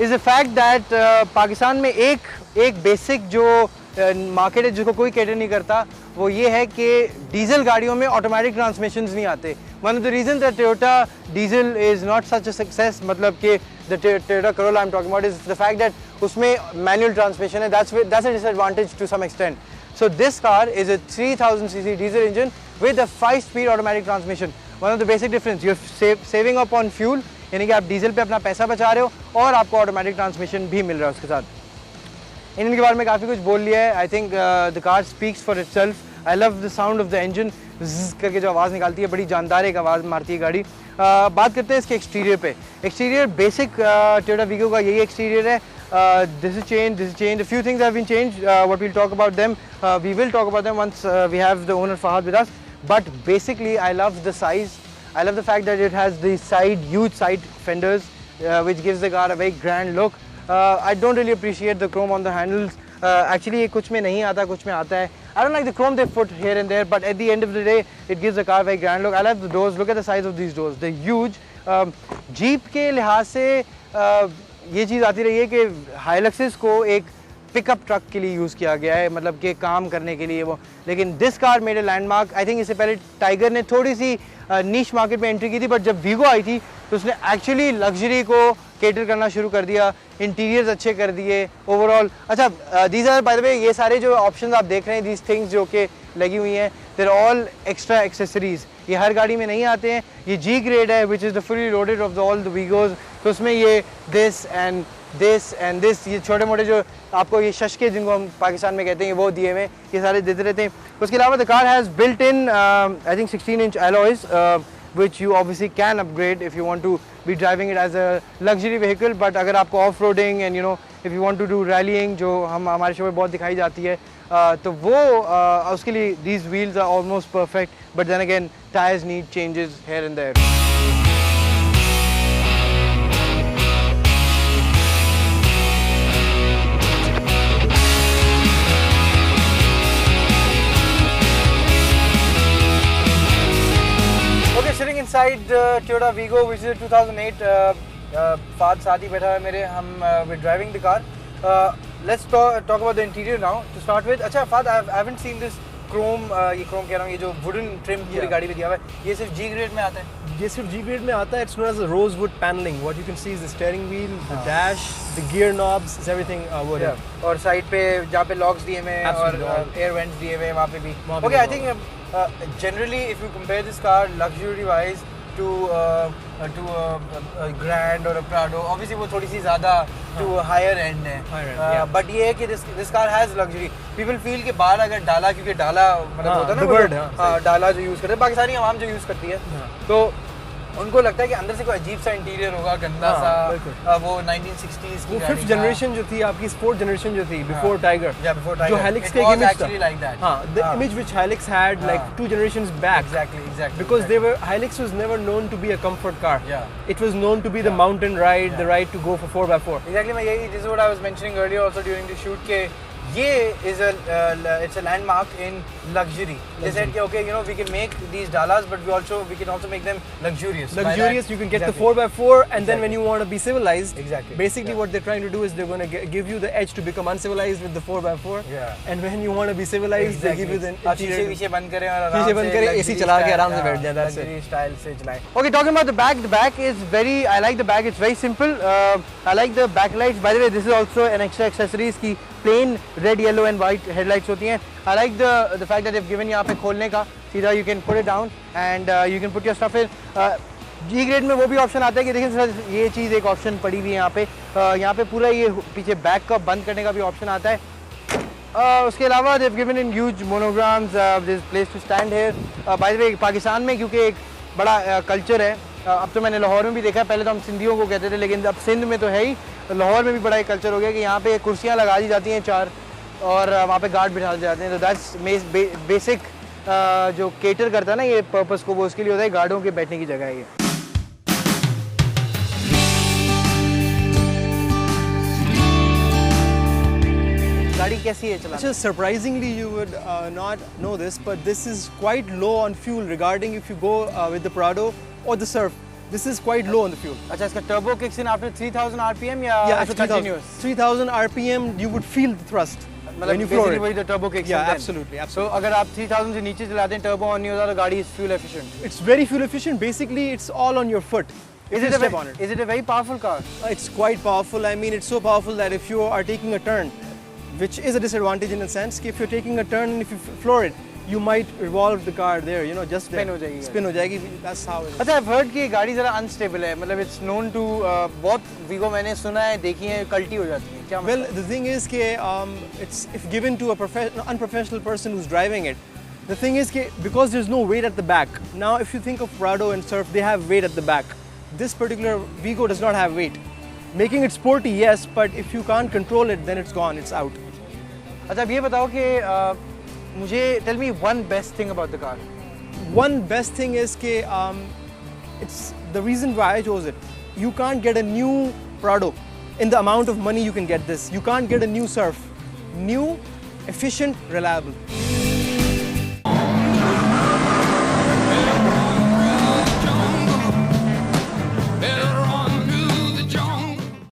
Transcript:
Is the fact that Pakistan में एक basic जो मार्केट है जिसको कोई कैटर नहीं करता, वो ये है कि डीजल गाड़ियों में ऑटोमेटिक ट्रांसमिशंस नहीं आते. One of the reason that Toyota diesel is not such a success, मतलब कि the Toyota Corolla I am talking about is the fact that उसमें मैनुअल ट्रांसमिशन है. That's a disadvantage to some extent. So this car is a 3000cc diesel engine with a 5-speed automatic transmission. One of the basic difference, you're saving up on fuel, यानी कि आप diesel पे अपना पैसा बचा रहे हो और आपको ऑटोमेटिक ट्रांसमिशन भी मिल रहा है उसके साथ. इंजन के बारे में काफ़ी कुछ बोल लिया है. I think the car speaks for itself. I love the sound of the engine, करके जो आवाज़ निकालती है, बड़ी जानदार एक आवाज़ मारती है गाड़ी. बात करते हैं इसके एक्सटीरियर पे. एक्सटीरियर बेसिक टोयोटा वीगो का यही एक्सटीरियर है. This is changed. A few things have been changed. What we'll talk about them. We will talk about them once we have the owner Fahad with us. But basically, I love the size. I love the fact that it has the huge side fenders, which gives the car a very grand look. I don't really appreciate the chrome on the handles. Actually, ये कुछ में नहीं आता, कुछ में आता है. I don't like the chrome they put here and there, but at the end of the day, it gives the car a very grand look. I love the doors. Look at the size of these doors. They're huge. Jeep के लिहाज से ये चीज़ आती रही है कि हाइलक्सिस को एक पिकअप ट्रक के लिए यूज़ किया गया है, मतलब कि काम करने के लिए वो. लेकिन this car made a landmark. I think इससे पहले टाइगर ने थोड़ी सी नीश मार्केट में एंट्री की थी, बट जब वीगो आई थी तो उसने एक्चुअली लग्जरी को केटर करना शुरू कर दिया. इंटीरियर्स अच्छे कर दिए ओवरऑल. अच्छा, these are by the way, ये सारे जो ऑप्शंस आप देख रहे हैं, दीज थिंग्स जो कि लगी हुई हैं, देर ऑल एक्स्ट्रा एक्सेसरीज. ये हर गाड़ी में नहीं आते हैं. ये जी ग्रेड है, which is the fully loaded of the all the वीगोज. तो उसमें ये दिस एंड दिस ये छोटे मोटे जो आपको ये शशके जिनको हम पाकिस्तान में कहते हैं, वो दिए हुए, ये सारे देते रहते हैं. उसके अलावा the car has built in I think 16-inch alloys, which you obviously can upgrade if you want to be driving it as a luxury vehicle. But अगर आपको off-roading and if you want to do rallying, जो हमारे show में बहुत दिखाई जाती है, तो वो उसके लिए these wheels are almost perfect. But then again, tires need changes here and there. Sitting inside Toyota Vigo, which is a 2008. Fahad साथ ही बैठा है मेरे. We're driving the car. Let's talk about the interior now to start with. अच्छा Fahad, I haven't seen this chrome. ये chrome कह रहा हूँ, ये जो wooden trim पूरी गाड़ी में दिया हुआ है, ये सिर्फ G grade में आता है. ये सिर्फ G grade में आता है. It's known as a rosewood paneling. What you can see is the steering wheel, the dash, the gear knobs, is everything wooden. और साइड पे जहाँ पे locks दिए हुए हैं और air vents दिए हुए हैं, वहाँ पे भी. Okay, I think generally if you compare this car luxury wise to a Grand or a Prado, obviously वो थोड़ी सी ज़्यादा to a higher end है. But ये है कि this car has luxury. People feel कि बाहर अगर डाला, क्योंकि डाला मतलब होता है ना, डाला जो यूज़ करते हैं पाकिस्तानी आवाम जो यूज़ करती है, तो उनको लगता है कि अंदर से कोई अजीब सा इंटीरियर होगा, गंदा सा. वो 1960s की फिफ्थ जनरेशन जो थी आपकी, फोर्थ जनरेशन जो थी बिफोर टाइगर, जो हेलिक्स के image actually like that. the image which Hilux had like 2 generations back. Exactly. Because Hilux was never known to be a comfort car. It was known to be the mountain ride, the ride to go for 4x4. Exactly. This is what I was mentioning earlier also during the shoot के ये is it's a landmark in luxury. They said कि okay, we can make these Dalas, but we can also make them luxurious. You can get the 4x4, and then when you want to be civilized, basically what they're trying to do is they're going to give you the edge to become uncivilized with the 4x4. And when you want to be civilized, they give you the interior. शीशे बंद करें और आराम से AC चला के आराम से बैठ जाए. Luxury style से चलाएं. Okay, talking about the back. The back is I like the back. It's very simple. I like the backlights. By the way, this is also an extra accessories की plain red, yellow and white headlights होती हैं. I like the fact that they've given यहाँ पे खोलने का सीधा, you can put it down and you can put your stuff in. G grade में वो भी ऑप्शन आता है कि देखिए सर, ये चीज़ एक ऑप्शन पड़ी हुई है यहाँ पे पूरा ये पीछे बैक का बंद करने का भी ऑप्शन आता है. उसके अलावा they've given in huge monograms. There's place to stand here. By the way, Pakistan में क्योंकि एक बड़ा कल्चर है, अब तो मैंने लाहौर में भी देखा है, पहले तो हम सिंधियों को कहते थे, लेकिन अब सिंध में तो है ही, लाहौर में भी बड़ा एक कल्चर हो गया कि यहाँ पे कुर्सियाँ लगा दी जाती हैं 4 और वहाँ पे गार्ड बिठा जाते हैं. तो दैट्स बेसिक जो केटर करता है ना ये पर्पस को, वो उसके लिए होता है, गार्डों के बैठने की जगह है ये. गाड़ी कैसी है चलाना? अच्छा, surprisingly you would not know this, but this is quite low on fuel regarding if you go with the Prado or the Surf. This is quite low on the fuel. अच्छा, इसका turbo kicks in after 3000 RPM या Yeah, it's after 3000 continuous? 3000 RPM, you would feel the thrust when you floor basically it. वही the turbo kicks Yeah, in then. absolutely, So absolutely. अगर आप 3000 से नीचे चलाते हैं, turbo on नहीं होता तो गाड़ी is fuel efficient. It's very fuel efficient. Basically, it's all on your foot. If Is you it a step on it. is it a very powerful car? It's quite powerful. I mean, it's so powerful that if you are taking a turn, which is a disadvantage in a sense, if you're taking a turn and if you floor it, you might revolve the car there, you know, just there. Spin हो जाएगी Spin हो जाएगी. That's how it is. अच्छा, I've heard कि ये गाड़ी ज़रा unstable है, मतलब it's known to बहुत Vigo मैंने सुना है, देखी है, कल्टी हो जाती है, क्या Well, the thing is कि it's if given to a unprofessional person who's driving it, the thing is कि because there's no weight at the back. Now, if you think of Prado and Surf, they have weight at the back. This particular Vigo does not have weight. Making it sporty, yes, but if you can't control it, then it's gone, it's out. अच्छा, अब ये बताओ कि मुझे tell me one best thing about the car. One best thing is कि it's the reason why I chose it. You can't get a new Prado in the amount of money you can get this. You can't get a new Surf. New, efficient, reliable.